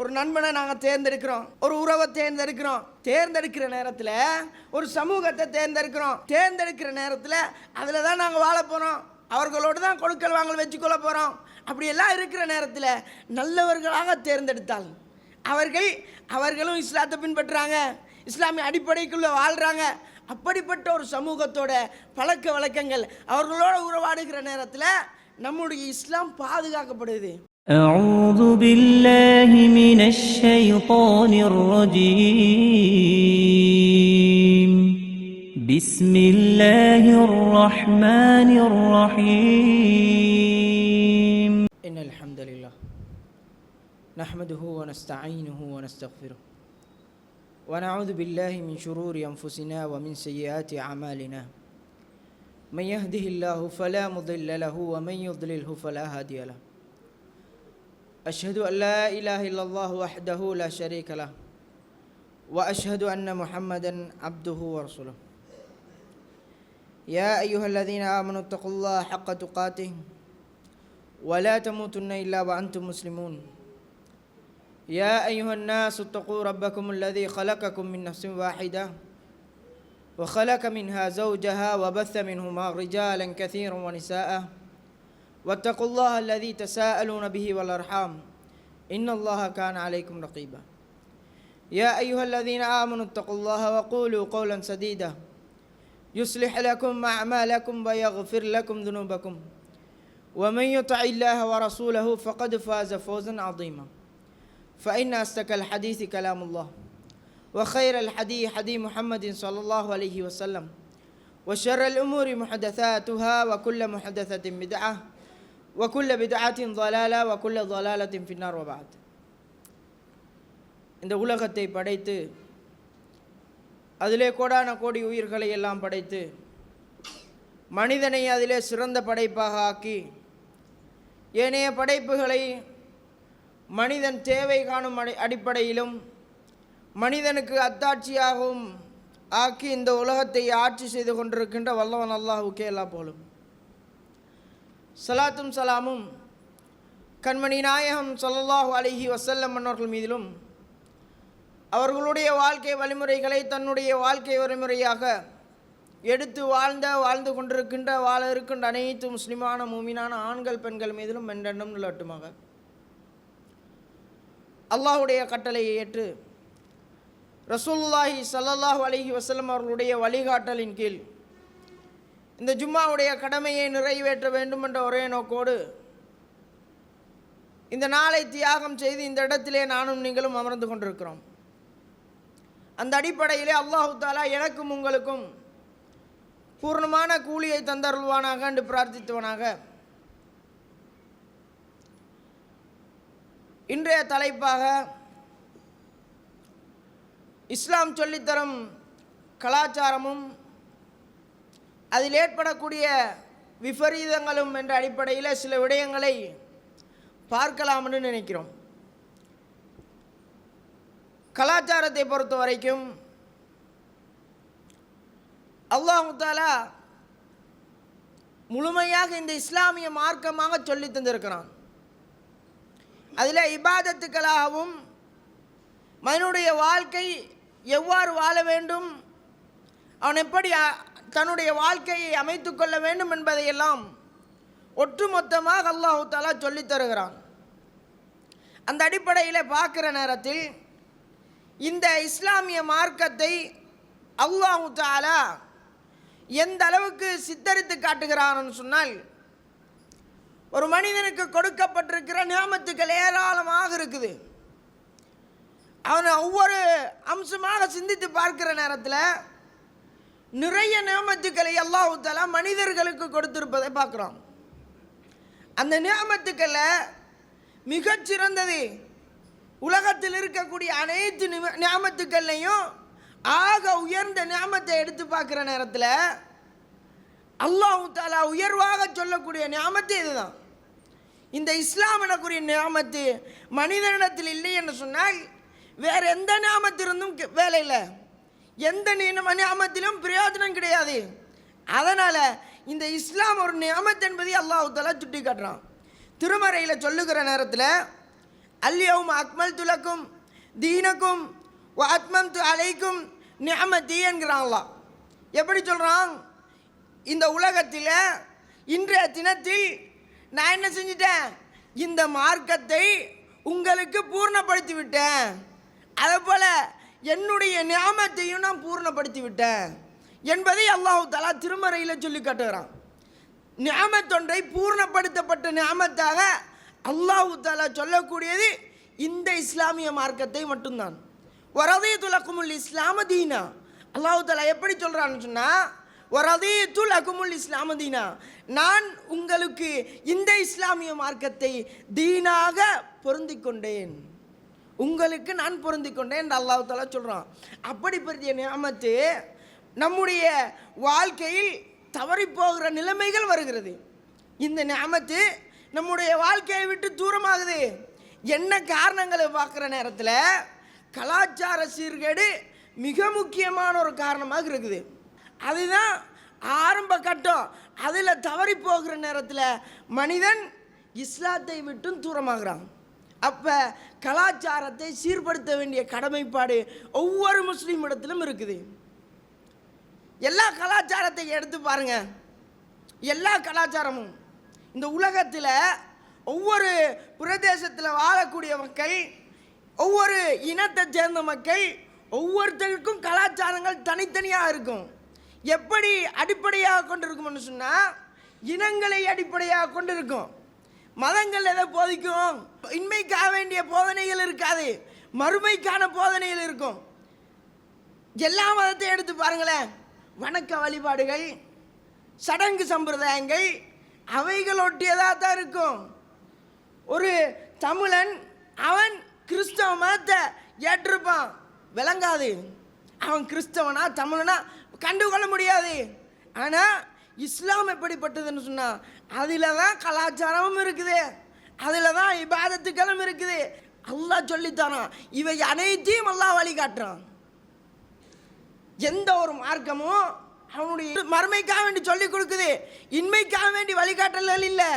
ஒரு நண்பனை நாங்கள் தேர்ந்தெடுக்கிறோம், ஒரு உறவை தேர்ந்தெடுக்கிறோம். தேர்ந்தெடுக்கிற நேரத்தில் ஒரு சமூகத்தை தேர்ந்தெடுக்கிறோம். தேர்ந்தெடுக்கிற நேரத்தில் அதில் தான் நாங்கள் வாழ போகிறோம், அவர்களோடு தான் கொடுக்கல் வாங்கல் வச்சுக்கொள்ள போகிறோம். அப்படியெல்லாம் இருக்கிற நேரத்தில் நல்லவர்களாக தேர்ந்தெடுத்தால் அவர்களும் இஸ்லாத்தை பின்பற்றுறாங்க, இஸ்லாமிய அடிப்படைக்குள்ளே வாழ்கிறாங்க. அப்படிப்பட்ட ஒரு சமூகத்தோட பழக்க வழக்கங்கள் அவர்களோட உறவாடுகிற நேரத்தில் நம்முடைய இஸ்லாம் பாதுகாக்கப்படுது. அஊது பில்லாஹி மினஷ் ஷைத்தானிர் ரஜீம். பிஸ்மில்லாஹிர் ரஹ்மானிர் ரஹீம். இன்னல் ஹம்தலில்லாஹ் நஹ்மதுஹு வ நஸ்தஈனுஹு வ நஸ்தக்ஃபிருஹு வ நஊது பில்லாஹி மின் ஷுரூரி அன்ஃபுஸினா வ மின் ஸய்யிஆத்தி அமாலினா. من يهده الله فلا مضل له ومن يضلله فلا هادي له. أشهد أن لا إله إلا الله وحده لا شريك له وأشهد أن محمدا عبده ورسوله. يا أيها الذين آمنوا اتقوا الله حق تقاته ولا تموتن إلا وأنتم مسلمون. يا أيها الناس اتقوا ربكم الذي خلقكم من نفس واحدة وخلق منها زوجها وبث منهما رجالا كثيرا ونساء واتقوا الله الذي تساءلون به والأرحام إن الله كان عليكم رقيبا. يا أيها الذين آمنوا اتقوا الله وقولوا قولا سديدا يصلح لكم أعمالكم ويغفر لكم ذنوبكم ومن يطع الله ورسوله فقد فاز فوزا عظيما. فإن أصدق الحديث كلام الله وخير الحديث حديث محمد صلى الله عليه وسلم وشر الأمور محدثاتها وكل محدثة بدعة وكل بدعة ضلالة وكل ضلالة في النار. وبعد. இந்த உலகத்தை படைத்து அதிலே கோடான கோடி உயிர்களை எல்லாம் படைத்து மனிதனை அதிலே சிறந்த படைப்பாக ஆக்கி ஏனைய படைப்புகளை மனிதன் தேவை காணும் அடிப்படையிலும் மனிதனுக்கு அத்தாட்சியாகவும் ஆக்கி இந்த உலகத்தை ஆட்சி செய்து கொண்டிருக்கின்ற வல்லவன் அல்லாஹுக்கே எல்லா போலும். சலாத்தும் சலாமும் கண்மணி நாயகம் ஸல்லல்லாஹு அலைஹி வஸல்லம் அவர்கள் மீதிலும் அவர்களுடைய வாழ்க்கை வழிமுறைகளை தன்னுடைய வாழ்க்கை வழிமுறையாக எடுத்து வாழ்ந்து கொண்டிருக்கின்ற வாழ இருக்கின்ற அனைத்து முஸ்லிமான மூமினான ஆண்கள் பெண்கள் மீதிலும் என்றென்றும் நிலவட்டுமாக. அல்லாஹுடைய கட்டளையை ஏற்று ரசூலுல்லாஹி ஸல்லல்லாஹு அலைஹி வஸல்லம் அவர்களுடைய வழிகாட்டலின் கீழ் இந்த ஜும்மாவுடைய கடமையை நிறைவேற்ற வேண்டும் என்ற ஒரே நோக்கோடு இந்த நாளை தியாகம் செய்து இந்த இடத்திலே நானும் நீங்களும் அமர்ந்து கொண்டிருக்கிறோம். அந்த அடிப்படையிலே அல்லாஹு தஆலா எனக்கும் உங்களுக்கும் பூர்ணமான கூலியை தந்தருள்வானாக என்று பிரார்த்தித்தவனாக இன்றைய தலைப்பாக இஸ்லாம் சொல்லித்தரும் கலாச்சாரமும் அதில் ஏற்படக்கூடிய விபரீதங்களும் என்ற அடிப்படையில் சில விடயங்களை பார்க்கலாம்னு நினைக்கிறோம். கலாச்சாரத்தை பொறுத்த வரைக்கும் அல்லாஹ் தஆலா முழுமையாக இந்த இஸ்லாமிய மார்க்கமாக சொல்லி தந்திருக்கிறான். அதில் இபாதத்துக்களாகவும் மனிதனுடைய வாழ்க்கை எவ்வாறு வாழ வேண்டும், அவன் எப்படி தன்னுடைய வாழ்க்கையை அமைத்து கொள்ள வேண்டும் என்பதையெல்லாம் ஒட்டுமொத்தமாக அல்லாஹ் தஆலா சொல்லித் தருகிறான். அந்த அடிப்படையில் பார்க்குற நேரத்தில் இந்த இஸ்லாமிய மார்க்கத்தை அல்லாஹ் தஆலா எந்த அளவுக்கு சித்தரித்து காட்டுகிறான்னு சொன்னால், ஒரு மனிதனுக்கு கொடுக்கப்பட்டிருக்கிற நியாமத்துக்கள் ஏராளமாக இருக்குது. அவனை ஒவ்வொரு அம்சமாக சிந்தித்து பார்க்கிற நேரத்தில் நிறைய நியாமத்துக்களை அல்லாஹ் தஆலா மனிதர்களுக்கு கொடுத்திருப்பதை பார்க்குறோம். அந்த நியாமத்துக்களில் மிகச்சிறந்தது உலகத்தில் இருக்கக்கூடிய அனைத்து நியாமத்துக்கள்லையும் ஆக உயர்ந்த நியாமத்தை எடுத்து பார்க்குற நேரத்தில் அல்லாஹ் தஆலா உயர்வாக சொல்லக்கூடிய நியாமத்து இதுதான். இந்த இஸ்லாம் எனக்குரிய நியாமத்து மனிதனிடத்தில் இல்லை என்று சொன்னால் வேறு எந்த நியாமத்திலிருந்தும் வேலை இல்லை, எந்த நியாமத்திலும் பிரயோஜனம் கிடையாது. அதனால் இந்த இஸ்லாம் ஒரு நியாமத் என்பதை அல்லாஹ் தஆலா சுட்டி காட்டுறான். திருமறையில் சொல்லுகிற நேரத்தில் அல்யௌம அக்மல்து லக்கும் தீனக்கும் வ அத்மம்து அலைக்கும் நிஅமதி என்கிறான் அல்லாஹ். எப்படி சொல்கிறான்? இந்த உலகத்தில் இன்றைய தினத்தில் நான் என்ன செஞ்சிட்டேன்? இந்த மார்க்கத்தை உங்களுக்கு பூர்ணப்படுத்தி விட்டேன். அதே போல் என்னுடைய நியாமத்தையும் நான் பூர்ணப்படுத்தி விட்டேன் என்பதை அல்லாஹ் தஆலா திருமறையில் சொல்லி காட்டுகிறான். நியாமத்தொன்றை பூர்ணப்படுத்தப்பட்ட நியாமத்தாக அல்லாஹ் தஆலா சொல்லக்கூடியது இந்த இஸ்லாமிய மார்க்கத்தை மட்டும்தான். வரதீது லக்குமுல் இஸ்லாம தீனா. அல்லாஹ் தஆலா எப்படி சொல்கிறான்னு சொன்னால், வரதீது லக்குமுல் இஸ்லாம தீனா, நான் உங்களுக்கு இந்த இஸ்லாமிய மார்க்கத்தை தீனாக பொருந்தி கொண்டேன், உங்களுக்கு நான் பொருந்தி கொண்டேன் என்று அல்லாஹ் தஆலா சொல்கிறான். அப்படிப்பட்ட நியாமத்து நம்முடைய வாழ்க்கையில் தவறி போகிற நிலைமைகள் வருகிறது. இந்த நியாமத்து நம்முடைய வாழ்க்கையை விட்டு தூரமாகுது. என்ன காரணங்களை பார்க்குற நேரத்தில் கலாச்சார சீர்கேடு மிக முக்கியமான ஒரு காரணமாக இருக்குது. அதுதான் ஆரம்ப கட்டம். அதில் தவறி போகிற நேரத்தில் மனிதன் இஸ்லாத்தை விட்டும் தூரமாகிறான். அப்போ கலாச்சாரத்தை சீர்படுத்த வேண்டிய கடமைப்பாடு ஒவ்வொரு முஸ்லீம் இடத்திலும் இருக்குது. எல்லா கலாச்சாரத்தை எடுத்து பாருங்க. எல்லா கலாச்சாரமும் இந்த உலகத்தில் ஒவ்வொரு பிரதேசத்தில் வாழக்கூடிய மக்கள், ஒவ்வொரு இனத்தை சேர்ந்த மக்கள், ஒவ்வொருத்தருக்கும் கலாச்சாரங்கள் தனித்தனியாக இருக்கும். எப்படி அடிப்படையாக கொண்டு இருக்கும்னு சொன்னால் இனங்களை அடிப்படையாக கொண்டு இருக்கும். மதங்கள் எதை போதிக்கும்? இன்மைக்காக வேண்டிய போதனைகள் இருக்காது, மறுமைக்கான போதனைகள் இருக்கும். எல்லா மதத்தையும் எடுத்து பாருங்களேன். வணக்க வழிபாடுகள், சடங்கு சம்பிரதாயங்கள் அவைகளொட்டியதாக தான் இருக்கும். ஒரு தமிழன் அவன் கிறிஸ்தவ மதத்தை ஏற்றிருப்பான், விளங்காது. அவன் கிறிஸ்தவனா தமிழனா கண்டுகொள்ள முடியாது. ஆனால் இஸ்லாம் எப்படிப்பட்டதுன்னு சொன்னால் அதில் தான் கலாச்சாரமும் இருக்குது, அதில் தான் இபாதத்துக்களும் இருக்குது. அல்லாஹ் சொல்லித்தானான். இவை அனைத்தையும் அல்லாஹ் வழிகாட்டுறான். எந்த ஒரு மார்க்கமும் அவனுடைய மறுமைக்காக வேண்டி சொல்லிக் கொடுக்குது, இன்மைக்காக வேண்டி வழிகாட்டல்கள் இல்லை.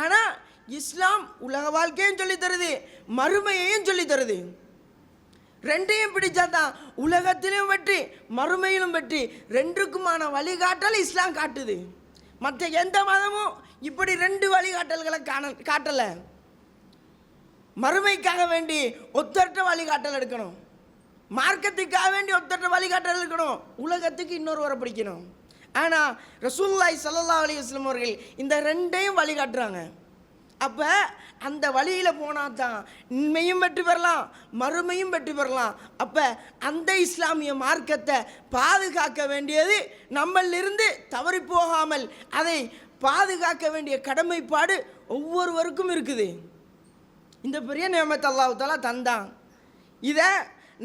ஆனால் இஸ்லாம் உலக வாழ்க்கையும் சொல்லி தருது, மறுமையையும் சொல்லி தருது. ரெண்டையும் பிடிச்சாதான் உலகத்திலும் வெற்றி, மறுமையிலும் வெற்றி. ரெண்டுக்குமான வழிகாட்டல் இஸ்லாம் காட்டுது. மற்ற எந்த மதமும் இப்படி ரெண்டு வழிகாட்டல்களை காட்டலை. மறுமைக்காக வேண்டி ஒத்தற்ற வழிகாட்டல் எடுக்கணும், மார்க்கத்துக்காக வேண்டி ஒத்தற்ற வழிகாட்டல் இருக்கணும், உலகத்துக்கு இன்னொருவரை பிடிக்கணும். ஆனால் ரசூலுல்லாஹி ஸல்லல்லாஹு அலைஹி வஸல்லம் அவர்கள் இந்த ரெண்டையும் வழிகாட்டுறாங்க. அப்போ அந்த வழியில் போனால் தான் உண்மையும் வெற்றி பெறலாம், மறுமையும் வெற்றி பெறலாம். அப்போ அந்த இஸ்லாமிய மார்க்கத்தை பாதுகாக்க வேண்டியது நம்மளிருந்து தவறி போகாமல் அதை பாதுகாக்க வேண்டிய கடமைப்பாடு ஒவ்வொருவருக்கும் இருக்குது. இந்த பெரிய நியமத்தை அல்லாஹ் தஆலா தந்தான். இதை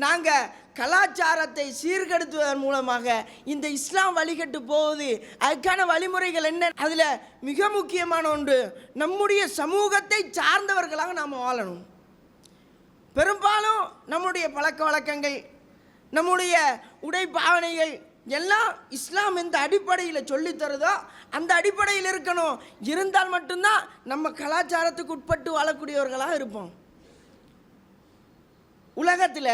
நாங்கள் கலாச்சாரத்தை சீர்கெடுத்துவதன் மூலமாக இந்த இஸ்லாம் வழிகட்டு போகுது. அதுக்கான வழிமுறைகள் என்ன? அதில் மிக முக்கியமான ஒன்று, நம்முடைய சமூகத்தை சார்ந்தவர்களாக நாம் வாழணும். பெரும்பாலும் நம்முடைய பழக்க வழக்கங்கள், நம்முடைய உடை பாவனைகள் எல்லாம் இஸ்லாம் எந்த அடிப்படையில் சொல்லித்தருதோ அந்த அடிப்படையில் இருக்கணும். இருந்தால் மட்டும்தான் நம்ம கலாச்சாரத்துக்கு உட்பட்டு வாழக்கூடியவர்களாக இருப்போம். உலகத்தில்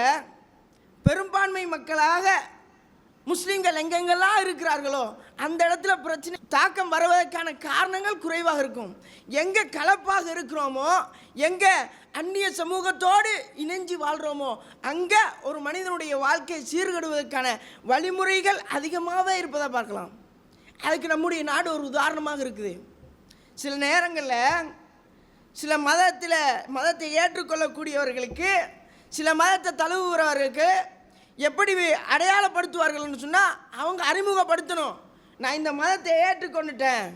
பெரும்பான்மை மக்களாக முஸ்லீம்கள் எங்கெங்கெல்லாம் இருக்கிறார்களோ அந்த இடத்துல பிரச்சனை தாக்கம் வருவதற்கான காரணங்கள் குறைவாக இருக்கும். எங்கே கலப்பாக இருக்கிறோமோ, எங்கே அந்நிய சமூகத்தோடு இணைஞ்சு வாழ்கிறோமோ அங்கே ஒரு மனிதனுடைய வாழ்க்கையை சீர்கெடுவதற்கான வழிமுறைகள் அதிகமாகவே இருப்பதை பார்க்கலாம். அதுக்கு நம்முடைய நாடு ஒரு உதாரணமாக இருக்குது. சில நேரங்களில் சில மதத்தை ஏற்றுக்கொள்ளக்கூடியவர்களுக்கு, சில மதத்தை தழுவுகிறவர்களுக்கு எப்படி அடையாளப்படுத்துவார்கள்னு சொன்னால் அவங்க அறிமுகப்படுத்தணும். நான் இந்த மதத்தை ஏற்றுக்கொண்டுட்டேன்,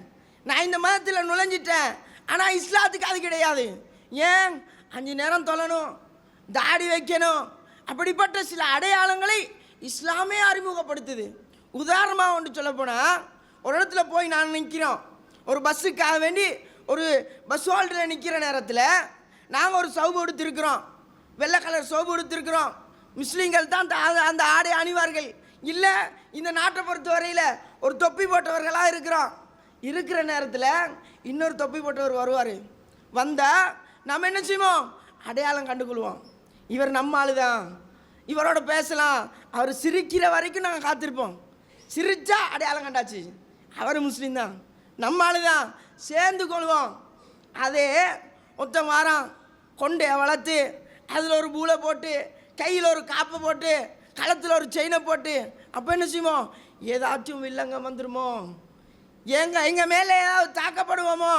நான் இந்த மதத்தில் நுழைஞ்சிட்டேன். ஆனால் இஸ்லாத்துக்கு அது கிடையாது. ஏன்? 5 நேரம் தொழணும், தாடி வைக்கணும், அப்படிப்பட்ட சில அடையாளங்களை இஸ்லாமே அறிமுகப்படுத்துது. உதாரணமாக ஒன்று சொல்லப்போனால், ஒரு இடத்துல போய் நான் நிற்கிறோம், ஒரு பஸ்ஸுக்காக வேண்டி ஒரு பஸ் ஹோல்டரில் நிற்கிற நேரத்தில் நாங்கள் ஒரு சௌபு எடுத்திருக்கிறோம், வெள்ளை கலர் சௌபு எடுத்திருக்கிறோம். முஸ்லீம்கள் தான் அந்த ஆடை அணிவார்கள். இல்லை, இந்த நாட்டை பொறுத்த வரையில் ஒரு தொப்பி போட்டவர்களாக இருக்கிற நேரத்தில் இன்னொரு தொப்பி போட்டவர் வருவார். வந்தால் நம்ம என்ன செய்வோம்? அடையாளம் கண்டுகொள்வோம். இவர் நம்ம ஆளு தான், இவரோட பேசலாம். அவர் சிரிக்கிற வரைக்கும் நாங்கள் காத்திருப்போம். சிரிச்சா அடையாளம் கண்டாச்சு, அவர் முஸ்லீம் தான், நம்ம ஆளு தான், சேர்ந்து கொள்வோம். அதே ஒருத்தன் வாரான், கொண்டையை வளர்த்து அதில் ஒரு பூலை போட்டு, கையில் ஒரு காப்பை போட்டு, களத்தில் ஒரு செயினை போட்டு, அப்போ என்ன செய்வோம்? ஏதாச்சும் வில்லங்க வந்துடுமோ, எங்கள் மேலே ஏதாவது தாக்கப்படுவோமோ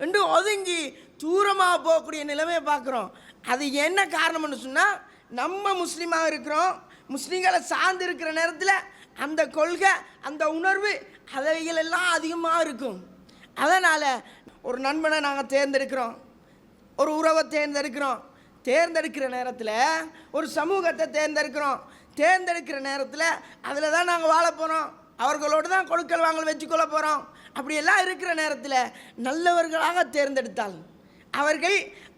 என்று ஒதுங்கி தூரமாக போகக்கூடிய நிலைமையை பார்க்குறோம். அது என்ன காரணம்னு சொன்னால், நம்ம முஸ்லீமாக இருக்கிறோம், முஸ்லீம்களை சார்ந்து இருக்கிற நேரத்தில் அந்த கொள்கை, அந்த உணர்வு, அவைகள் எல்லாம் அதிகமாக இருக்கும். அதனால் ஒரு நண்பனை நாங்கள் தேர்ந்தெடுக்கிறோம், ஒரு உறவை தேர்ந்தெடுக்கிறோம். தேர்ந்தெடுக்கிற நேரத்தில் ஒரு சமூகத்தை தேர்ந்தெடுக்கிறோம். தேர்ந்தெடுக்கிற நேரத்தில் அதில் தான் நாங்கள் வாழ போகிறோம், அவர்களோடு தான் கொடுக்கல் வாங்கல் வச்சுக்கொள்ள போகிறோம். அப்படியெல்லாம் இருக்கிற நேரத்தில் நல்லவர்களாக தேர்ந்தெடுத்தால்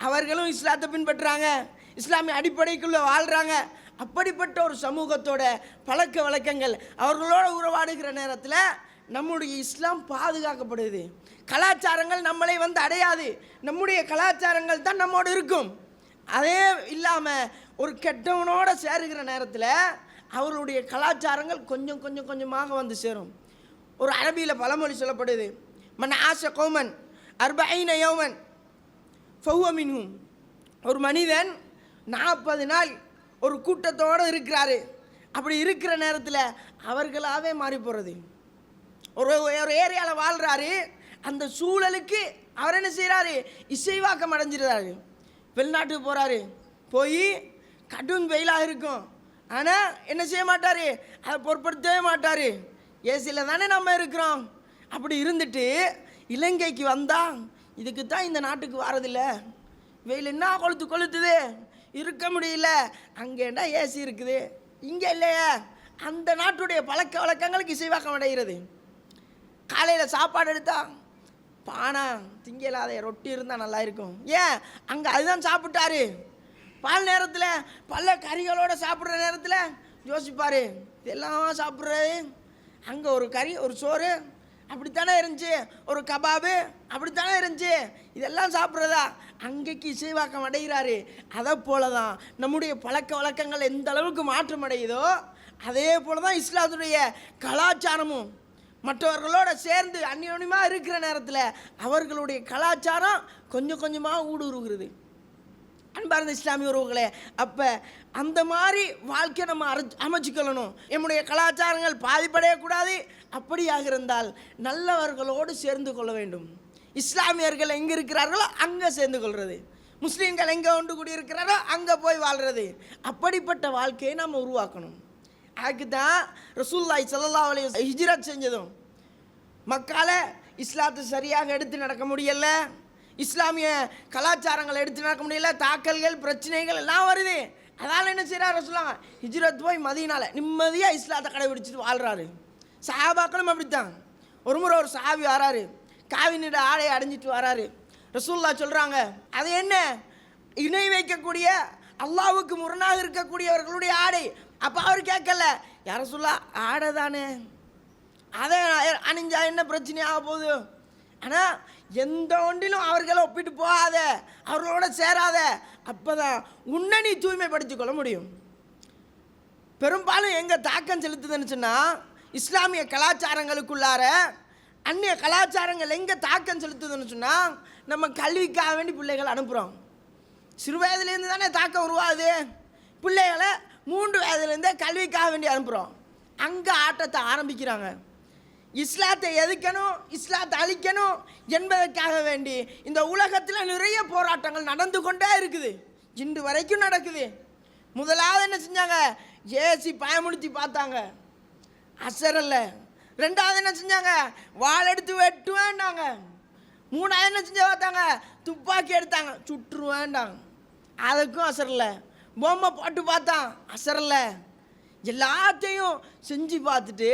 அவர்களும் இஸ்லாத்தை பின்பற்றுறாங்க, இஸ்லாமிய அடிப்படைக்குள்ளே வாழ்கிறாங்க. அப்படிப்பட்ட ஒரு சமூகத்தோட பழக்க வழக்கங்கள், அவர்களோட உறவாடுகிற நேரத்தில் நம்முடைய இஸ்லாம் பாதுகாக்கப்படுது. கலாச்சாரங்கள் நம்மளை வந்து அடையாது, நம்முடைய கலாச்சாரங்கள் தான் நம்மோடு இருக்கும். அதே இல்லாமல் ஒரு கெட்டவனோட சேருகிற நேரத்தில் அவர்களுடைய கலாச்சாரங்கள் கொஞ்சம் கொஞ்சம் கொஞ்சமாக வந்து சேரும். ஒரு அரபியில் பழமொழி சொல்லப்படுது, மன் ஆஷ கௌமன் அர்பஈன யௌமன் ஃபஹுவ மின்ஹும். ஒரு மனிதன் 40 நாள் ஒரு கூட்டத்தோடு இருக்கிறாரு. அப்படி இருக்கிற நேரத்தில் அவர்களாகவே மாறி போகிறது. ஒரு ஏரியாவில் வாழ்கிறாரு, அந்த சூழலுக்கு அவர் என்ன செய்கிறாரு? இசைவாக்கம் அடைஞ்சிடுறாரு. வெளிநாட்டுக்கு போகிறாரு, போய் கடும் வெயிலாக இருக்கும், ஆனால் என்ன செய்ய மாட்டார்? அதை பொருட்படுத்தவே மாட்டார். ஏசியில் தானே நம்ம இருக்கிறோம். அப்படி இருந்துட்டு இலங்கைக்கு வந்தால், இதுக்கு தான் இந்த நாட்டுக்கு வரதில்லை, வெயில் என்ன கொளுத்துது, இருக்க முடியல, அங்கேண்டா ஏசி இருக்குது, இங்கே இல்லையே. அந்த நாட்டுடைய பழக்க வழக்கங்களுக்கு இசைவாக்கம் அடைகிறது. காலையில் சாப்பாடு எடுத்தால் பானா திங்கலாத ரொட்டி இருந்தால் நல்லா இருக்கும். ஏன்? அங்கே அதுதான் சாப்பிட்டாரு. பால் நேரத்தில் பல கறிகளோடு சாப்பிட்ற நேரத்தில் யோசிப்பார், இதெல்லாம் சாப்பிட்றது, அங்கே ஒரு கறி ஒரு சோறு அப்படித்தானே இருந்துச்சு, ஒரு கபாபு அப்படித்தானே இருந்துச்சு, இதெல்லாம் சாப்பிட்றதா? அங்கேக்கு இசைவாக்கம் அடைகிறாரு. அதை போல தான் நம்முடைய பழக்க வழக்கங்கள் எந்த அளவுக்கு மாற்றம் அடையுதோ, அதே போல தான் இஸ்லாத்துடைய கலாச்சாரமும் மற்றவர்களோட சேர்ந்து அந்யோன்யமாக இருக்கிற நேரத்தில் அவர்களுடைய கலாச்சாரம் கொஞ்சம் கொஞ்சமாக ஊடுருவுகிறது. அன்பார்ந்த இஸ்லாமிய உறவுகளே, அப்போ அந்த மாதிரி வாழ்க்கை நம்ம அமைச்சிக்கொள்ளணும். நம்முடைய கலாச்சாரங்கள் பாதிப்படையக்கூடாது. அப்படியாக இருந்தால் நல்லவர்களோடு சேர்ந்து கொள்ள வேண்டும். இஸ்லாமியர்கள் எங்கே இருக்கிறார்களோ அங்கே சேர்ந்து கொள்வது, முஸ்லீம்கள் எங்கே ஒன்று கூடியிருக்கிறாரோ அங்கே போய் வாழ்கிறது. அப்படிப்பட்ட வாழ்க்கையை நாம் உருவாக்கணும். அதுக்கு தான் ரசூலுல்லாஹி ஸல்லல்லாஹு அலைஹி வஸல்லம் ஹிஜ்ரத் செஞ்சதும். மக்கால இஸ்லாத்தை சரியாக எடுத்து நடக்க முடியல, இஸ்லாமிய கலாச்சாரங்களை எடுத்து நடக்க முடியல, தாக்கல்கள் பிரச்சனைகள் எல்லாம் வருது. அதனால் என்ன செய்கிறார் ரசூலுல்லாஹ்? ஹிஜ்ரத் போய் மதீனால நிம்மதியாக இஸ்லாத்தை கடைபிடிச்சிட்டு வாழ்கிறாரு. சஹாபாக்களும் அப்படித்தான். ஒரு முறை ஒரு சஹாபி வராரு, காவினிட ஆடையை அடைஞ்சிட்டு வராரு. ரசூலுல்லாஹ் சொல்கிறாங்க, அது என்ன? இணை வைக்கக்கூடிய அல்லாஹ்வுக்கு முரணாக இருக்கக்கூடியவர்களுடைய ஆடை. அப்போ அவர் கேட்கல, யார சொல்ல ஆடை தானே, அதை அணிஞ்சா என்ன பிரச்சனையாக போகுது? ஆனால் எந்த ஒன்றிலும் அவர்களை ஒப்பிட்டு போகாத, அவர்களோட சேராத, அப்போ தான் உன்னை நீ தூய்மைப்படுத்திக் கொள்ள முடியும். பெரும்பாலும் எங்கே தாக்கம் செலுத்துதுன்னு சொன்னால், இஸ்லாமிய கலாச்சாரங்களுக்குள்ளார அந்நிய கலாச்சாரங்கள் எங்கே தாக்கம் செலுத்துதுன்னு சொன்னால், நம்ம கல்விக்காக வேண்டி பிள்ளைகளை அனுப்புகிறோம். சிறு வயதுலேருந்து தானே தாக்கம் உருவாகுது. பிள்ளைகளை 3 வயதுலேருந்தே கல்விக்காக வேண்டி அனுப்புகிறோம். அங்கே ஆட்டத்தை ஆரம்பிக்கிறாங்க. இஸ்லாத்தை எதிர்க்கணும், இஸ்லாத்தை அழிக்கணும் என்பதற்காக வேண்டி இந்த உலகத்தில் நிறைய போராட்டங்கள் நடந்து கொண்டே இருக்குது, இன்று வரைக்கும் நடக்குது. முதலாவது என்ன செஞ்சாங்க? ஏசி பயமுடுத்தி பார்த்தாங்க, அசரல்ல. ரெண்டாவது என்ன செஞ்சாங்க? வாள் எடுத்து வெட்டுவேன்டாங்க. மூணாவது என்ன செஞ்சு பார்த்தாங்க? துப்பாக்கி எடுத்தாங்க, சுட்டுருவேன்டாங்க. அதுக்கும் அசரல்ல. பொம்மை போட்டு பார்த்தான், அசரல்ல. எல்லாத்தையும் செஞ்சு பார்த்துட்டு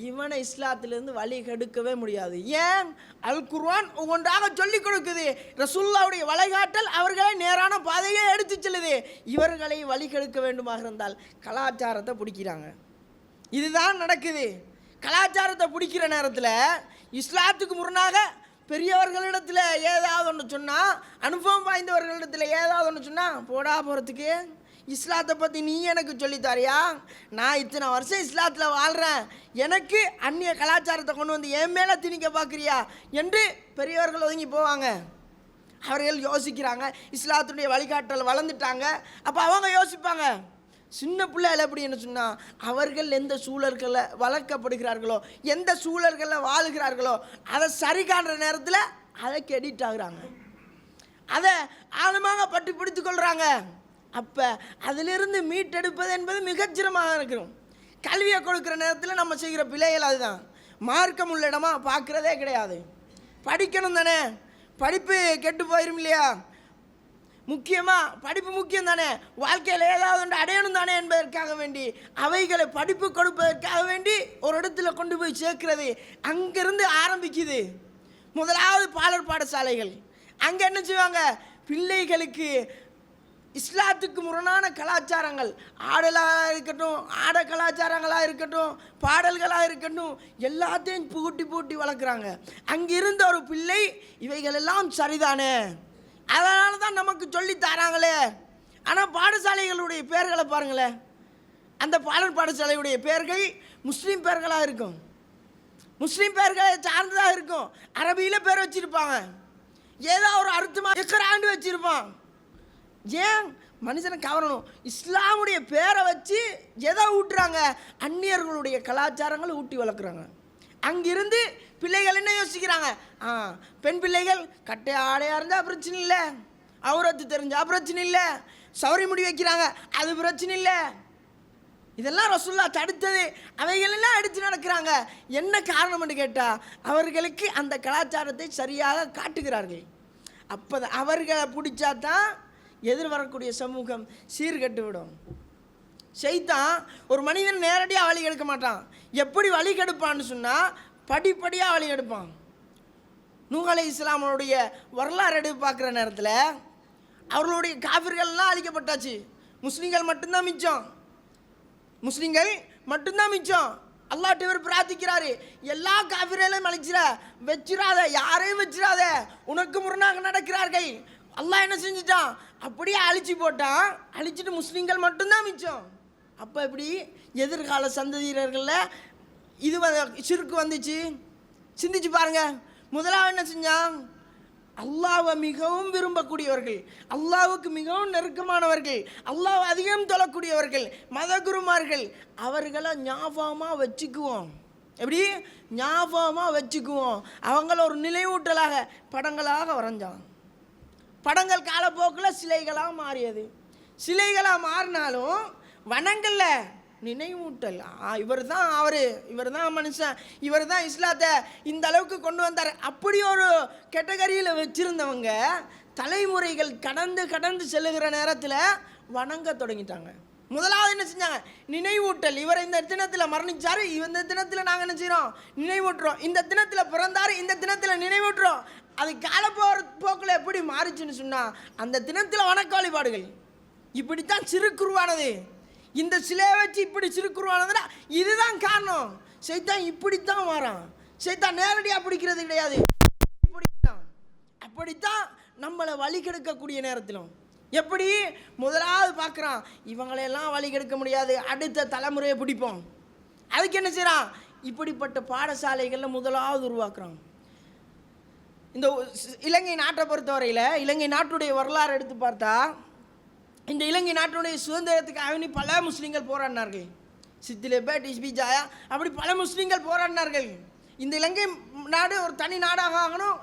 இவனை இஸ்லாத்திலிருந்து வழி கெடுக்கவே முடியாது. ஏன்? அல் குர்ஆன் ஒவ்வொன்றாக சொல்லிக் கொடுக்குது. ரசூலுல்லாஹ்வுடைய வழிகாட்டல் அவர்களை நேரான பாதையை எடுத்து செல்லுது. இவர்களை வழி கெடுக்க வேண்டுமாக இருந்தால் கலாச்சாரத்தை பிடிக்கிறாங்க. இதுதான் நடக்குது. கலாச்சாரத்தை பிடிக்கிற நேரத்தில் இஸ்லாத்துக்கு முரணாக பெரியவர்களிடத்தில் ஏதாவது ஒன்று சொன்னால், அனுபவம் வாய்ந்தவர்களிடத்தில் ஏதாவது ஒன்று சொன்னால், போடா போகிறதுக்கு இஸ்லாத்தை பற்றி நீ எனக்கு சொல்லித்தாரியா? நான் இத்தனை வருஷம் இஸ்லாத்தில் வாழ்கிறேன், எனக்கு அந்நிய கலாச்சாரத்தை கொண்டு வந்து என் மேலே திணிக்க பார்க்குறியா என்று பெரியவர்கள் ஒதுங்கி போவாங்க. அவர்கள் யோசிக்கிறாங்க, இஸ்லாத்துடைய வழிகாட்டல் வளர்ந்துட்டாங்க. அப்போ அவங்க யோசிப்பாங்க, சின்ன பிள்ளைகள் எப்படின்னு சொன்னால், அவர்கள் எந்த சூழல்களில் வளர்க்கப்படுகிறார்களோ, எந்த சூழல்களில் வாழுகிறார்களோ, அதை சரி காண்ற நேரத்தில் அதை கெடிட் ஆகுறாங்க, அதை ஆழமாக பட்டு பிடித்து கொள்கிறாங்க. அப்போ அதிலிருந்து மீட்டெடுப்பது என்பது மிகச்சிரமாக இருக்கும். கல்வியை கொடுக்குற நேரத்தில் நம்ம செய்கிற பிள்ளைகள் அதுதான். மார்க்கம் உள்ள இடமா பார்க்குறதே கிடையாது. படிக்கணும் தானே, படிப்பு கெட்டு போயிடும் இல்லையா? முக்கியமாக படிப்பு முக்கியம் தானே, வாழ்க்கையில் ஏதாவது ஒன்று அடையணும் தானே என்பதற்காக வேண்டி அவைகளை படிப்பு கொடுப்பதற்காக வேண்டி ஒரு இடத்துல கொண்டு போய் சேர்க்கிறது அங்கிருந்து ஆரம்பிக்குது. முதலாவது பாலர் பாடசாலைகள். அங்கே என்ன செய்வாங்க, பிள்ளைகளுக்கு இஸ்லாத்துக்கு முரணான கலாச்சாரங்கள், ஆடலாக இருக்கட்டும், ஆட கலாச்சாரங்களாக இருக்கட்டும், பாடல்களாக இருக்கட்டும், எல்லாத்தையும் பூட்டி வளர்க்குறாங்க. அங்கிருந்த ஒரு பிள்ளை இவைகளெல்லாம் சரிதானே, அதனால தான் நமக்கு சொல்லி தராங்களே. ஆனால் பாடசாலைகளுடைய பெயர்களை பாருங்களேன், அந்த பாடல் பாடசாலையுடைய பெயர்கள் முஸ்லீம் பெயர்களாக இருக்கும், முஸ்லீம் பெயர்களை சார்ந்ததாக இருக்கும். அரபியில் பேர் வச்சுருப்பாங்க, ஏதோ ஒரு அர்த்தமாக இக்ரான்னு வச்சுருப்பான். ஏன் மனுஷனை கவரணும்? இஸ்லாமுடைய பேரை வச்சு எதை ஊட்டுறாங்க, அந்நியர்களுடைய கலாச்சாரங்களை ஊட்டி வளர்க்குறாங்க. அங்கிருந்து பிள்ளைகள் என்ன யோசிக்கிறாங்க, பெண் பிள்ளைகள் கட்டை ஆடையாக இருந்தால் பிரச்சனை இல்லை, அவுரத்து தெரிஞ்சால் பிரச்சனை இல்லை, சௌரி முடி வைக்கிறாங்க அது பிரச்சனை இல்லை. இதெல்லாம் ரசூல்லா தடுத்தது. அவைகளெல்லாம் எடுத்து நடக்கிறாங்க. என்ன காரணம்னு கேட்டால், அவர்களுக்கு அந்த கலாச்சாரத்தை சரியாக காட்டுகிறார்கள். அப்போ அவர்களை பிடிச்சா தான் எதிர்வரக்கூடிய சமூகம் சீர்கட்டு விடும். ஷைத்தான் ஒரு மனிதன் நேரடியாக வழி எடுக்க மாட்டான். எப்படி வழி கெடுப்பான்னு சொன்னால், படிப்படியாக வழி எடுப்பான். நூஹ் அலைஹிஸ்ஸலாமுடைய வரலாறு எடுத்து பார்க்குற நேரத்தில் அவர்களுடைய காஃபிர்கள்லாம் அழிக்கப்பட்டாச்சு, முஸ்லீம்கள் மட்டும்தான் மிச்சம், முஸ்லீம்கள் மட்டும்தான் மிச்சம். அல்லாஹ்ட்ட இவர் பிரார்த்திக்கிறாரு, எல்லா காஃபிர்களையும் வச்சிடாத, யாரையும் வச்சிடாத, உனக்கு முரணாக நடக்கிறார்கள். அல்லாஹ் என்ன செஞ்சிட்டான், அப்படியே அழிச்சு போட்டான். அழிச்சிட்டு முஸ்லீம்கள் மட்டும்தான் மிச்சம். அப்போ எப்படி எதிர்கால சந்ததியினர்களில் இது சிறுக்கு வந்துச்சு? சிந்திச்சு பாருங்க. முதலாவது என்ன செஞ்சான், அல்லாஹ்வை மிகவும் விரும்பக்கூடியவர்கள், அல்லாஹ்வுக்கு மிகவும் நெருக்கமானவர்கள், அல்லாஹ் அதிகம் தொழக்கூடியவர்கள், மத குருமார்கள், அவர்களை ஞாபகமாக வச்சுக்குவோம். எப்படி ஞாபகமாக வச்சுக்குவோம். அவங்கள ஒரு நினைவூட்டலாக படங்களாக வரைஞ்சான். படங்கள் காலப்போக்கில் சிலைகளாக மாறியது. சிலைகளாக மாறினாலும் வனங்கள்ல நினைவூட்டல், இவர் தான் அவர், இவர் தான் மனுஷன், இவர் தான் இஸ்லாத்தை இந்த அளவுக்கு கொண்டு வந்தார். அப்படி ஒரு கேட்டகரியில் வச்சுருந்தவங்க தலைமுறைகள் கடந்து செல்லுகிற நேரத்தில் வணங்க தொடங்கிட்டாங்க. முதலாவது என்ன செஞ்சாங்க, நினைவூட்டல். இவர் இந்த தினத்தில் மரணிச்சார், இந்த தினத்தில் நாங்கள் என்ன செய்கிறோம், நினைவூட்டுறோம். இந்த தினத்தில் பிறந்தார், இந்த தினத்தில் நினைவூட்டுறோம். அது காலப்போக்கில் எப்படி மாறிச்சுன்னு சொன்னால், அந்த தினத்தில் வணக்க வழிபாடுகள் இப்படித்தான் சிறுக்குருவானது. இந்த சிலையை வச்சு இப்படி சிறுக்குருவானதுன்னா இதுதான் காரணம். சைத்தான் இப்படித்தான் வரான். சைத்தான் நேரடியாக பிடிக்கிறது கிடையாது, அப்படித்தான் நம்மளை வழி கெடுக்கக்கூடிய நேரத்திலும் எப்படி முதலாவது பார்க்குறான், இவங்களையெல்லாம் வழி கெடுக்க முடியாது, அடுத்த தலைமுறையை பிடிப்போம். அதுக்கு என்ன செய்கிறான், இப்படிப்பட்ட பாடசாலைகளில் முதலாவது உருவாக்குறான். இந்த இலங்கை நாட்டை பொறுத்தவரையில், இலங்கை நாட்டுடைய வரலாறு எடுத்து பார்த்தா, இந்த இலங்கை நாட்டுடைய சுதந்திரத்துக்கு பல முஸ்லீம்கள் போராடினார்கள். சித்திலேபேட், இஸ்பிஜாயா, அப்படி பல முஸ்லீம்கள் போராடினார்கள். இந்த இலங்கை நாடு ஒரு தனி நாடாக ஆகணும்,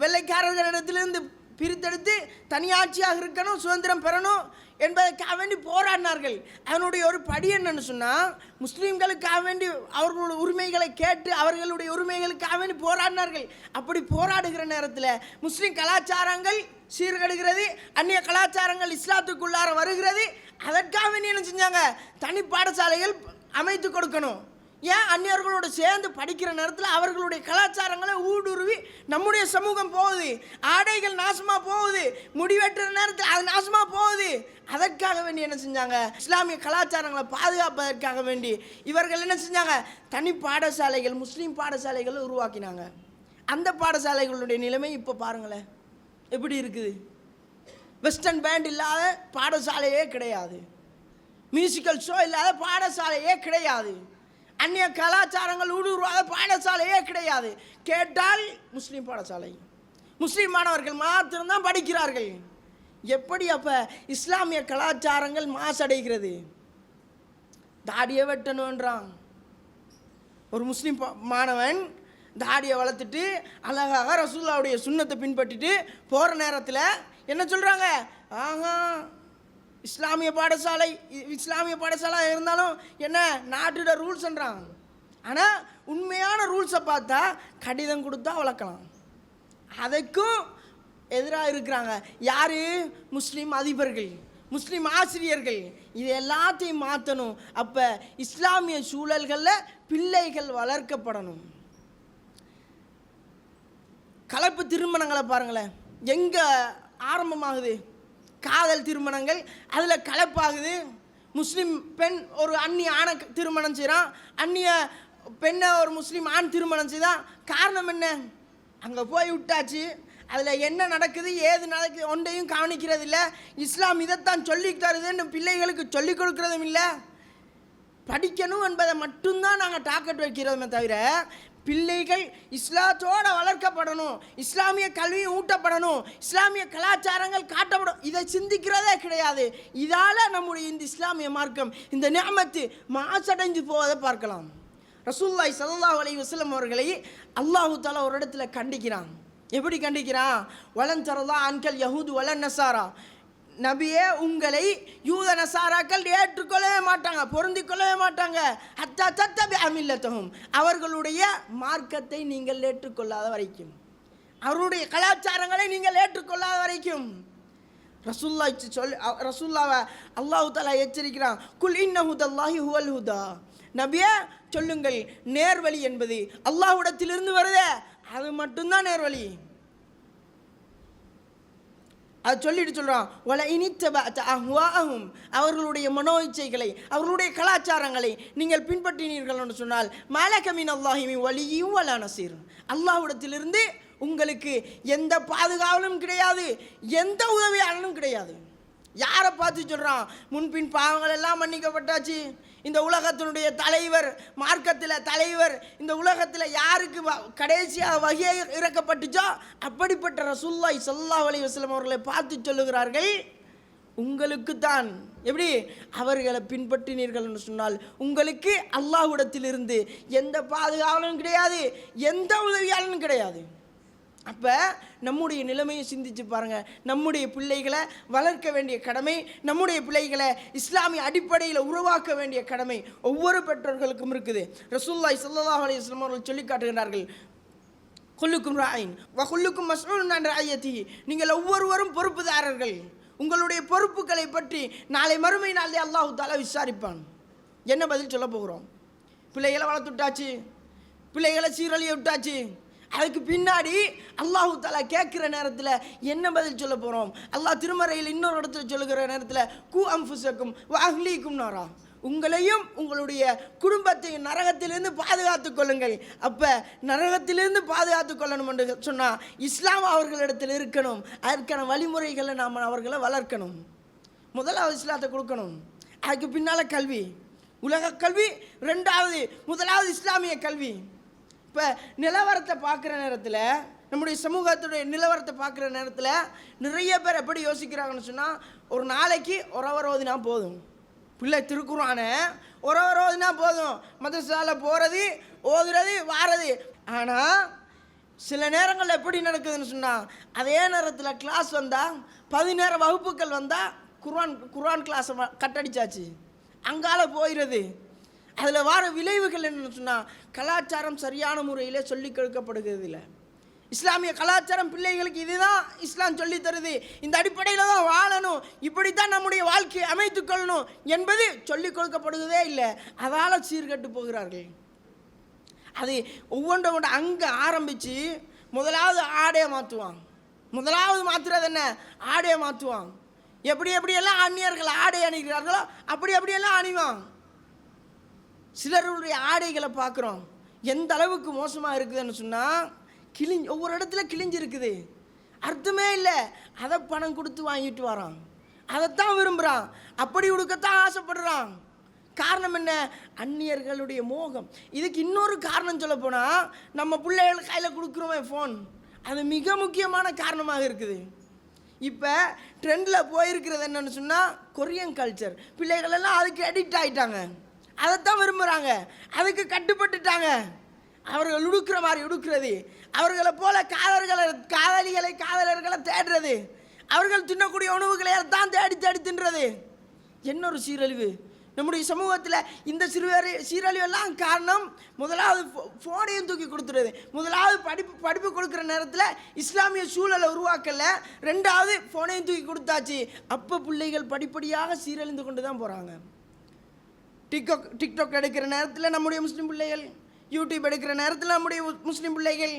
வெள்ளைக்காரர்களிடத்திலிருந்து பிரித்தெடுத்து தனியாட்சியாக இருக்கணும், சுதந்திரம் பெறணும் என்பதற்காக வேண்டி போராடினார்கள். அதனுடைய ஒரு படி என்னன்னு சொன்னால், முஸ்லீம்களுக்காக வேண்டி அவர்களுடைய உரிமைகளை கேட்டு அவர்களுடைய உரிமைகளுக்காக வேண்டி போராடினார்கள். அப்படி போராடுகிற நேரத்தில் முஸ்லீம் கலாச்சாரங்கள் சீர்கெடுகிறது, அந்நிய கலாச்சாரங்கள் இஸ்லாத்துக்குள்ளார வருகிறது. அதற்காக வேண்டி என்ன செஞ்சாங்க, தனி பாடசாலைகள் அமைத்து கொடுக்கணும். ஏன், அந்நியர்களோடு சேர்ந்து படிக்கிற நேரத்தில் அவர்களுடைய கலாச்சாரங்களை ஊடுருவி நம்முடைய சமூகம் போகுது, ஆடைகள் நாசமாக போகுது, முடிவெட்டுற நேரத்தில் அது நாசமாக போகுது. அதற்காக வேண்டி என்ன செஞ்சாங்க, இஸ்லாமிய கலாச்சாரங்களை பாதுகாப்பதற்காக வேண்டி இவர்கள் என்ன செஞ்சாங்க, தனி பாடசாலைகள், முஸ்லீம் பாடசாலைகளை உருவாக்கினாங்க. அந்த பாடசாலைகளுடைய நிலைமை இப்போ பாருங்களேன் எப்படி இருக்குது. வெஸ்டர்ன் பேண்ட் இல்லாத பாடசாலையே கிடையாது, மியூசிக்கல் ஷோ இல்லாத பாடசாலையே கிடையாது, அந்நிய கலாச்சாரங்கள் ஊடுருவாத பாடசாலையே கிடையாது. கேட்டால் முஸ்லீம் பாடசாலை, முஸ்லீம் மாணவர்கள் மாத்திரம்தான் படிக்கிறார்கள். எப்படி அப்போ இஸ்லாமிய கலாச்சாரங்கள் மாசடைகிறது? தாடியை வெட்டணுன்றான் ஒரு முஸ்லீம் மாணவன், தாடியை வளர்த்துட்டு அழகாக ரசூலுல்லாவுடைய சுன்னத்தை பின்பற்றிட்டு போகிற நேரத்தில் என்ன சொல்கிறாங்க? ஆஹா, இஸ்லாமிய பாடசாலை இருந்தாலும் என்ன நாட்டோட ரூல்ஸ்ன்றான். ஆனால் உண்மையான ரூல்ஸை பார்த்தா கடிதம் கொடுத்தா வளர்க்கலாம். அதுக்கும் எதிராக இருக்கிறாங்க யார்? முஸ்லீம் அதிபர்கள், முஸ்லீம் ஆசிரியர்கள். இது எல்லாத்தையும் மாற்றணும். அப்போ இஸ்லாமிய சூழல்களில் பிள்ளைகள் வளர்க்கப்படணும். கலப்பு திருமணங்களை பாருங்களேன், எங்கே ஆரம்பமாகுது? காதல் திருமணங்கள், அதில் கலப்பாகுது. முஸ்லீம் பெண் ஒரு அந்நிய ஆணை திருமணம் செய்கிறான், அந்நிய பெண்ணை ஒரு முஸ்லீம் ஆண் திருமணம் செய்தான். காரணம் என்ன? அங்கே போய் விட்டாச்சு, அதில் என்ன நடக்குது ஏது நடக்குது ஒன்றையும் கவனிக்கிறது இல்லை. இஸ்லாம் இதைத்தான் சொல்லி தருதுன்னு பிள்ளைகளுக்கு சொல்லிக் கொடுக்குறதும் இல்லை. படிக்கணும் என்பதை மட்டும்தான் நாங்கள் டாக்கெட் வைக்கிறோமே தவிர பிள்ளைகள் இஸ்லாத்தோடு வளர்க்கப்படணும், இஸ்லாமிய கல்வியும் ஊட்டப்படணும், இஸ்லாமிய கலாச்சாரங்கள் காட்டப்படும், இதை சிந்திக்கிறதே கிடையாது. இதால் நம்முடைய இந்த இஸ்லாமிய மார்க்கம் இந்த நிஅமத்து மாசடைஞ்சு போவதை பார்க்கலாம். ரசூலுல்லாஹி ஸல்லல்லாஹு அலைஹி வஸல்லம் அவர்களை அல்லாஹு தஆலா ஒரு இடத்துல கண்டிக்கிறான். எப்படி கண்டிக்கிறான்? வலன் தரலா அன்கல் யஹூது வலன் நசாரா, நபியே உங்களை யூத நசாராக்கள் ஏற்றுக்கொள்ளவே மாட்டாங்க, பொருந்தி கொள்ளவே மாட்டாங்க. ஹத்தா தத்தபி அமில்லத்தஹும், அவர்களுடைய மார்க்கத்தை நீங்கள் ஏற்றுக்கொள்ளாத வரைக்கும், அவருடைய கலாச்சாரங்களை நீங்கள் ஏற்றுக்கொள்ளாத வரைக்கும். ரசூலுல்லாவை அல்லாஹு தஆலா எச்சரிக்கிறான். குல் இன்னஹுதல்லாஹி ஹுவல் ஹுதா, நபியே சொல்லுங்கள், நேர்வழி என்பது அல்லாஹ்விடத்திலிருந்து வருதே, அது மட்டும்தான் நேர்வழி. அது சொல்லிட்டு சொல்கிறான், ஒல இனித்தபஅத அஹ்வாஅஹும், அவர்களுடைய மனோ இச்சைகளை அவர்களுடைய கலாச்சாரங்களை நீங்கள் பின்பற்றினீர்கள் என்று சொன்னால் மலக மினல்லாஹி மின் வலிய்யின் வலா நஸீர், அல்லாஹ்விடத்திலிருந்து உங்களுக்கு எந்த பாதுகாவலும் கிடையாது, எந்த உதவியாளனும் கிடையாது. யாரை பார்த்து சொல்கிறான்? முன்பின் பாவங்கள் எல்லாம் மன்னிக்கப்பட்டாச்சு, இந்த உலகத்தினுடைய தலைவர், மார்க்கத்தில் தலைவர், இந்த உலகத்தில் யாருக்கு கடைசியாக வகை இறக்கப்பட்டுச்சோ அப்படிப்பட்ட ரசூலுல்லாஹி ஸல்லல்லாஹு அலைஹி வஸல்லம் அவர்களை பார்த்து சொல்லுகிறார்கள், உங்களுக்கு தான். எப்படி? அவர்களை பின்பற்றினீர்கள் என்று சொன்னால் உங்களுக்கு அல்லாஹ்விடத்திலிருந்து எந்த பாதுகாவலும் கிடையாது, எந்த உதவியாளனும் கிடையாது. அப்போ நம்முடைய நிலைமையை சிந்திச்சு பாருங்கள். நம்முடைய பிள்ளைகளை வளர்க்க வேண்டிய கடமை, நம்முடைய பிள்ளைகளை இஸ்லாமிய அடிப்படையில் உருவாக்க வேண்டிய கடமை ஒவ்வொரு பெற்றோர்களுக்கும் இருக்குது. ரசூலுல்லாஹி ஸல்லல்லாஹு அலைஹி வஸல்லம் அவர்கள் சொல்லி காட்டுகிறார்கள், குல்லுக்கும் ராயின் வ குல்லுக்கும் மஸ்ஊலுன் அன் ரஅய்யத்திஹி, நீங்கள் ஒவ்வொருவரும் பொறுப்புதாரர்கள், உங்களுடைய பொறுப்புகளை பற்றி நாளை மறுமை நாளிலே அல்லாஹ் தஆலா விசாரிப்பான். என்ன பதில் சொல்ல போகிறோம்? பிள்ளைகளை வளர்த்து விட்டாச்சு, பிள்ளைகளை சீரழிய விட்டாச்சு, அதுக்கு பின்னாடி அல்லாஹு தஆலா கேட்குற நேரத்தில் என்ன பதில் சொல்ல போகிறோம்? அல்லாஹ் திருமறையில் இன்னொரு இடத்துல சொல்லுகிற நேரத்தில் கு அன்ஃபுஸக்கும் வ அஹ்லீக்கும் நாரா, உங்களையும் உங்களுடைய குடும்பத்தையும் நரகத்திலிருந்து பாதுகாத்து கொள்ளுங்கள். அப்போ நரகத்திலிருந்து பாதுகாத்து கொள்ளணும் என்று சொன்னால் இஸ்லாம் அவர்களிடத்தில் இருக்கணும். அதற்கான வழிமுறைகளை நாம் அவர்களை வளர்க்கணும். முதலாவது இஸ்லாத்தை கொடுக்கணும், அதுக்கு பின்னால் கல்வி, உலக கல்வி ரெண்டாவது, முதலாவது இஸ்லாமிய கல்வி. இப்போ நிலவரத்தை பார்க்குற நேரத்தில், நம்முடைய சமூகத்துடைய நிலவரத்தை பார்க்குற நேரத்தில் நிறைய பேர் எப்படி யோசிக்கிறாங்கன்னு சொன்னால், ஒரு நாளைக்கு ஒரு அவர் ஓதினா போதும், பிள்ளை திருக்குறானை ஒரு அவர் ஓதினா போதும், மதரசாவில் போகிறது ஓதுறது வாரது. ஆனால் சில நேரங்களில் எப்படி நடக்குதுன்னு சொன்னால், அதே நேரத்தில் கிளாஸ் வந்தால் 10 நேர வகுப்புகள் வந்தால் குர்ஆன் கிளாஸை கட்டடிச்சாச்சு, அங்கால போயிடுறது. அதில் வர விளைவுகள் என்னென்னு சொன்னால், கலாச்சாரம் சரியான முறையில் சொல்லி கொடுக்கப்படுகிறது இல்லை. இஸ்லாமிய கலாச்சாரம் பிள்ளைகளுக்கு இதுதான் இஸ்லாம் சொல்லி தருது, இந்த அடிப்படையில் தான் வாழணும், இப்படித்தான் நம்முடைய வாழ்க்கையை அமைத்துக் கொள்ளணும் என்பது சொல்லிக் கொடுக்கப்படுவதே இல்லை. அதால் சீர்கட்டு போகிறார்கள். அது ஒவ்வொன்றை அங்கே ஆரம்பித்து முதலாவது ஆடையை மாற்றுவாங்க. முதலாவது மாற்றுறது என்ன? ஆடையை மாற்றுவாங்க. எப்படியெல்லாம் அந்நியர்கள் ஆடை அணிகிறார்களோ அப்படியெல்லாம் அணிவாங்க. சிலருடைய ஆடைகளை பார்க்குறோம் எந்த அளவுக்கு மோசமாக இருக்குதுன்னு சொன்னால், ஒவ்வொரு இடத்துல கிழிஞ்சிருக்குது, அர்த்தமே இல்லை. அதை பணம் கொடுத்து வாங்கிட்டு வரான், அதைத்தான் விரும்புகிறான், அப்படி உடுக்கத்தான் ஆசைப்படுறான். காரணம் என்ன? அந்நியர்களுடைய மோகம். இதுக்கு இன்னொரு காரணம் சொல்ல போனால், நம்ம பிள்ளைகள் கையில் கொடுக்குறோமே ஃபோன், அது மிக முக்கியமான காரணமாக இருக்குது. இப்போ ட்ரெண்டில் போயிருக்கிறது என்னன்னு சொன்னால் கொரியன் கல்ச்சர். பிள்ளைகள் எல்லாம் அதுக்கு அடிக்ட் ஆகிட்டாங்க, அதைத்தான் விரும்புகிறாங்க, அதுக்கு கட்டுப்பட்டுட்டாங்க. அவர்கள் உடுக்கிற மாதிரி உடுக்கிறது, அவர்களை போல காதலர்களை தேடுறது, அவர்கள் தின்னக்கூடிய உணவுகளை தான் தேடி தேடி தின்றது. என்னொரு சீரழிவு நம்முடைய சமூகத்தில். இந்த சீரழிவெல்லாம் காரணம் முதலாவது ஃபோனையும் தூக்கி கொடுத்துருது. முதலாவது படிப்பு கொடுக்குற நேரத்தில் இஸ்லாமிய சூழலை உருவாக்கலை, ரெண்டாவது ஃபோனையும் தூக்கி கொடுத்தாச்சு. அப்போ பிள்ளைகள் படிப்படியாக சீரழிந்து கொண்டு தான் போகிறாங்க. டிக்டாக் எடுக்கிற நேரத்தில் நம்முடைய முஸ்லீம் பிள்ளைகள், யூடியூப் எடுக்கிற நேரத்தில் நம்முடைய முஸ்லீம் பிள்ளைகள்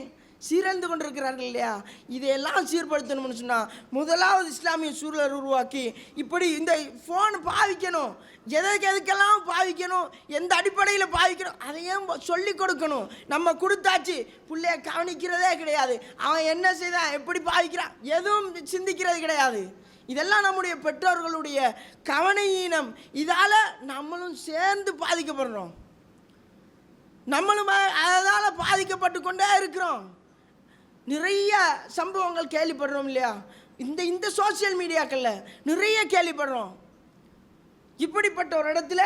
சீரழிந்து கொண்டிருக்கிறார்கள் இல்லையா? இதையெல்லாம் சீர்படுத்தணும்னு சொன்னால் முதலாவது இஸ்லாமிய சூழலை உருவாக்கி, இப்படி இந்த ஃபோன் பாவிக்கணும், எதுக்கெல்லாம் பாவிக்கணும், எந்த அடிப்படையில் பாவிக்கணும், அதையும் சொல்லி கொடுக்கணும். நம்ம கொடுத்தாச்சு, பிள்ளைய கவனிக்கிறதே கிடையாது. அவன் என்ன செய்தான், எப்படி பாவிக்கிறான், எதுவும் சிந்திக்கிறது கிடையாது. இதெல்லாம் நம்முடைய பெற்றோர்களுடைய கவனஈனம். இதால் நம்மளும் சேர்ந்து பாதிக்கப்படுறோம், நம்மளும் அதால் பாதிக்கப்பட்டு கொண்டே இருக்கிறோம். நிறைய சம்பவங்கள் கேள்விப்படுறோம் இல்லையா? இந்த சோசியல் மீடியாக்களில் நிறைய கேள்விப்படுறோம். இப்படிப்பட்ட ஒரு இடத்துல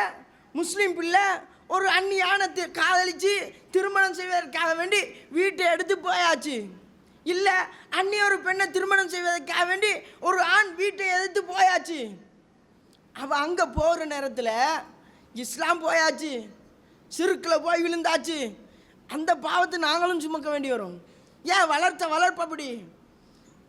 முஸ்லீம் பிள்ளை ஒரு அந்நியான காதலிச்சு திருமணம் செய்வதற்காக வேண்டி வீட்டை எடுத்து போயாச்சு. இல்லை, அந்நிய ஒரு பெண்ணை திருமணம் செய்வதற்காக வேண்டி ஒரு ஆண் வீட்டை எதிர்த்து போயாச்சு. அவள் அங்கே போகிற நேரத்தில் இஸ்லாம் போயாச்சு, சிறுக்கில் போய் விழுந்தாச்சு. அந்த பாவத்தை நாங்களும் சுமக்க வேண்டி வரும். ஏன் வளர்ப்பபடி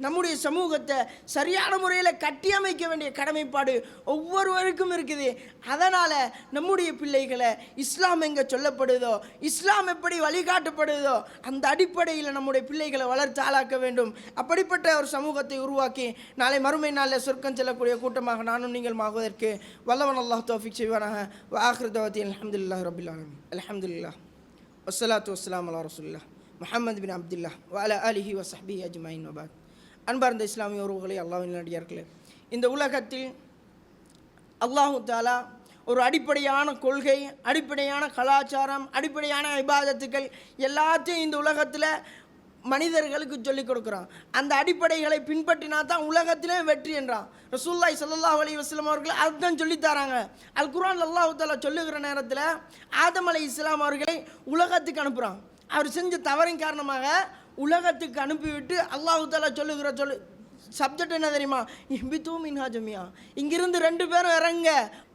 நம்முடைய சமூகத்தை சரியான முறையில் கட்டியமைக்க வேண்டிய கடமைப்பாடு ஒவ்வொருவருக்கும் இருக்குது. அதனால் நம்முடைய பிள்ளைகளை இஸ்லாம் எங்கே சொல்லப்படுதோ, இஸ்லாம் எப்படி வழிகாட்டப்படுதோ, அந்த அடிப்படையில் நம்முடைய பிள்ளைகளை வளர்த்து ஆளாக்க வேண்டும். அப்படிப்பட்ட ஒரு சமூகத்தை உருவாக்கி நாளை மறுமை நாளில் சொர்க்கம் செல்லக்கூடிய கூட்டமாக நானும் நீங்கள் ஆகுவதற்கு வல்லவன் அல்லாஹ் தௌஃபீக் செய்வானாக. ஆகிர் தஅவாத்தி அல்ஹம்துலில்லாஹி ரப்பில் ஆலமீன். அல்ஹம்துலில்லாஹ் வஸ்ஸலாத்து வஸ்ஸலாமு அலா ரசூலில்லாஹ் முஹம்மது பின் அப்துல்லாஹ் வ அலா ஆலிஹி வ ஸஹ்பிஹி அஜ்மஈன். வபாத். அன்பார்ந்த இஸ்லாமிய உறவுகளே, அல்லாஹ்வின் நல்லடியார்களே, இந்த உலகத்தில் அல்லாஹு தஆலா ஒரு அடிப்படையான கொள்கை, அடிப்படையான கலாச்சாரம், அடிப்படையான இபாதத்துக்கள் எல்லாத்தையும் இந்த உலகத்தில் மனிதர்களுக்கு சொல்லிக் கொடுக்குறான். அந்த அடிப்படைகளை பின்பற்றினா தான் உலகத்திலே வெற்றி என்றான். ரசூலுல்லாஹி ஸல்லல்லாஹு அலைஹி வஸல்லம் அவர்கள் அதுதான் சொல்லித்தராங்க. அல் குர்ஆன் அல்லாஹு தஆலா சொல்லுகிற நேரத்தில் ஆதம் அலைஹிஸ்ஸலாம் அவர்களை உலகத்துக்கு அனுப்புகிறான். அவர் செஞ்ச தவறின் காரணமாக உலகத்துக்கு அனுப்பிவிட்டு அல்லாஹு தஆலா சொல்லுகிற சப்ஜெக்ட் என்ன தெரியுமா? இஹ்பிது மின்ஹா ஜமியா, இங்கிருந்து 2 பேரும் இறங்க,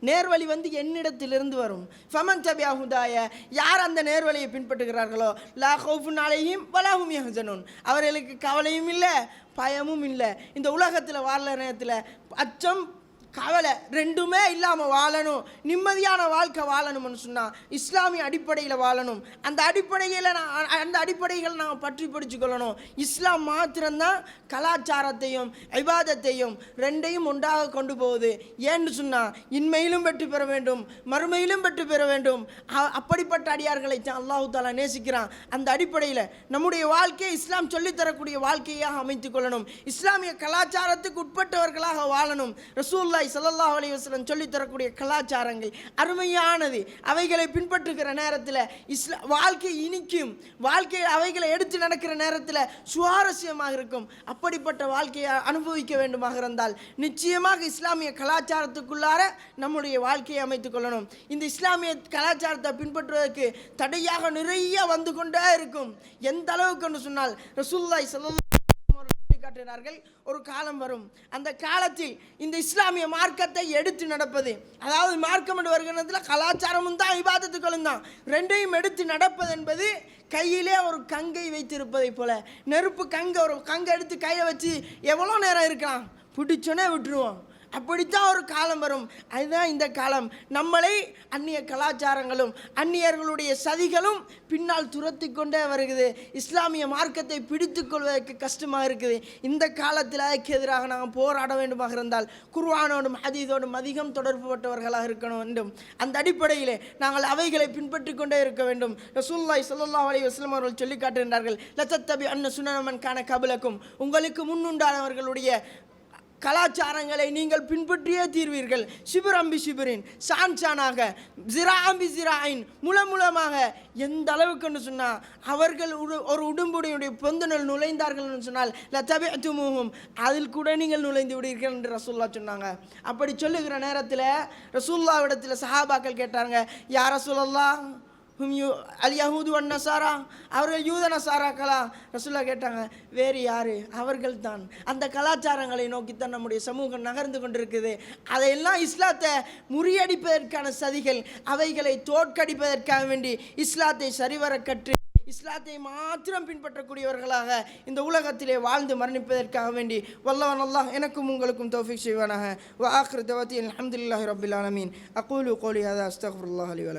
நேர்வழி வந்து என்னிடத்திலிருந்து வரும். ஃபமன் தபிஅ ஹுதாய, யார் அந்த நேர்வழியை பின்பற்றுகிறார்களோ, லா ஹௌஃபுன் அலைஹிம் வலா ஹும் யஹ்சனூன், அவர்களுக்கு கவலையும் இல்லை பயமும் இல்லை. இந்த உலகத்தில் வாழ நேரத்தில் அச்சம் கவலை ரெண்டுமே இல்லாமல் வாழணும், நிம்மதியான வாழ்க்கை வாழணும்னு சொன்னால் இஸ்லாமிய அடிப்படையில் வாழணும். அந்த அடிப்படைகள் நாம் பற்றி பிடிச்சு கொள்ளணும். இஸ்லாம் மாத்திரம்தான் கலாச்சாரத்தையும் இபாதத்தையும் ரெண்டையும் ஒன்றாக கொண்டு போகுது. ஏன்னு சொன்னால் இன்மையிலும் வெற்றி பெற வேண்டும், மறுமையிலும் வெற்றி பெற வேண்டும். அப்படிப்பட்ட அடியார்களை தான் அல்லாஹு தஆலா நேசிக்கிறான். அந்த அடிப்படையில் நம்முடைய வாழ்க்கையை இஸ்லாம் சொல்லித்தரக்கூடிய வாழ்க்கையாக அமைத்து கொள்ளணும். இஸ்லாமிய கலாச்சாரத்துக்கு உட்பட்டவர்களாக வாழணும். ரசூலுல்லாஹி ஸல்லல்லாஹு அலைஹி வஸல்லம் சொல்லித் தரக்கூடிய கலாச்சாரங்கள் அருமையானது. அவைகளை பின்பற்றுகிற நேரத்தில் வாழ்க்கை இனிக்கும், வாழ்க்கை அவைகளை எடுத்து நடக்கிற நேரத்தில் சுவாரஸ்யமாக இருக்கும். அப்படிப்பட்ட வாழ்க்கையை அனுபவிக்க வேண்டுமாக இருந்தால் நிச்சயமாக இஸ்லாமிய கலாச்சாரத்துக்குள்ளார நம்முடைய வாழ்க்கையை அமைத்துக் கொள்ளணும். இந்த இஸ்லாமிய கலாச்சாரத்தை பின்பற்றுவதற்கு தடையாக நிறைய வந்து கொண்டே இருக்கும். எந்த அளவுக்கு சொன்னால் ரசூலுல்லாஹி ஸல்லல்லாஹு காட்டினார்கள், ஒரு காலம் வரும், அந்த காலத்தில் இந்த இஸ்லாமிய மார்க்கத்தை எடுத்து நடப்பது, அதாவது மார்க்கம் என்று வருகிறதுல கலாச்சாரமும் தான் இபாதத்துக்களும் தான், ரெண்டையும் எடுத்து நடப்பது என்பது கையிலே ஒரு கங்கை வைத்திருப்பதை போல. நெருப்பு கங்கை, ஒரு கங்கை எடுத்து கையை வச்சு எவ்வளோ நேரம் இருக்கலாம், பிடிச்சோன்னே விட்டுருவோம். அப்படித்தான் ஒரு காலம் வரும். அதுதான் இந்த காலம். நம்மளை அந்நிய கலாச்சாரங்களும் அந்நியர்களுடைய சதிகளும் பின்னால் துரத்தி கொண்டே வருகிறது. இஸ்லாமிய மார்க்கத்தை பிடித்து கொள்வதற்கு கஷ்டமாக இருக்குது. இந்த காலத்தில் அதுக்கு எதிராக நாங்கள் போராட வேண்டுமாக இருந்தால் குர்ஆனோடும் ஹதீஸோடும் அதிகம் தொடர்புபட்டவர்களாக இருக்கணும் வேண்டும். அந்த அடிப்படையிலே நாங்கள் அவைகளை பின்பற்றி கொண்டே இருக்க வேண்டும். ரசூலுல்லாஹி ஸல்லல்லாஹு அலைஹி வஸல்லம் அவர்கள் சொல்லி காட்டுகின்றார்கள், லதத்தபி அன்ன சுனன மன் கான கபலக்கும், உங்களுக்கு முன்னுண்டானவர்களுடைய கலாச்சாரங்களை நீங்கள் பின்பற்றியே தீர்வீர்கள். சிபிரம்பி சிபிரின், சான் சானாக, ஜிராம்பி ஜிராயின், முலமுலமாக. எந்த அளவுக்குன்னு சொன்னால் அவர்கள் ஒரு உடும்புடைய பொந்துனல் நுழைந்தார்கள்னு சொன்னால் லதபிஅதுமுஹும், அதில் கூட நீங்கள் நுழைந்து விடுவீர்கள் என்று ரசூலுல்லாஹ் சொன்னாங்க. அப்படி சொல்லுகிற நேரத்தில் ரசூலுல்லாஹ்விடத்தில் சஹாபாக்கள் கேட்டாங்க, யா ரசூலல்லாஹ் அல் யஹூது வன் நசாரா, அவர்கள் யூத நசாராக்களா? ரசூலுல்லாஹ் கேட்டாங்க, வேறு யார்? அவர்கள் தான். அந்த கலாச்சாரங்களை நோக்கித்தான் நம்முடைய சமூகம் நகர்ந்து கொண்டிருக்குது. அதையெல்லாம் இஸ்லாத்தை முறியடிப்பதற்கான சதிகள், அவைகளை தோற்கடிப்பதற்காக வேண்டி இஸ்லாத்தை சரிவர கற்று இஸ்லாத்தை மாத்திரம் பின்பற்றக்கூடியவர்களாக இந்த உலகத்திலே வாழ்ந்து மரணிப்பதற்காக வேண்டி வல்லவன் அல்லாஹ் எனக்கும் உங்களுக்கும் தௌஃபீக் செய்வானாக. வ ஆகிரு தஅவாத்தி அல்ஹம்துலில்லாஹி ரப்பில் ஆலமீன். அகூலு கௌலி ஹாதா அஸ்தக்ஃபிருல்லாஹ் லி வ லக்கும்.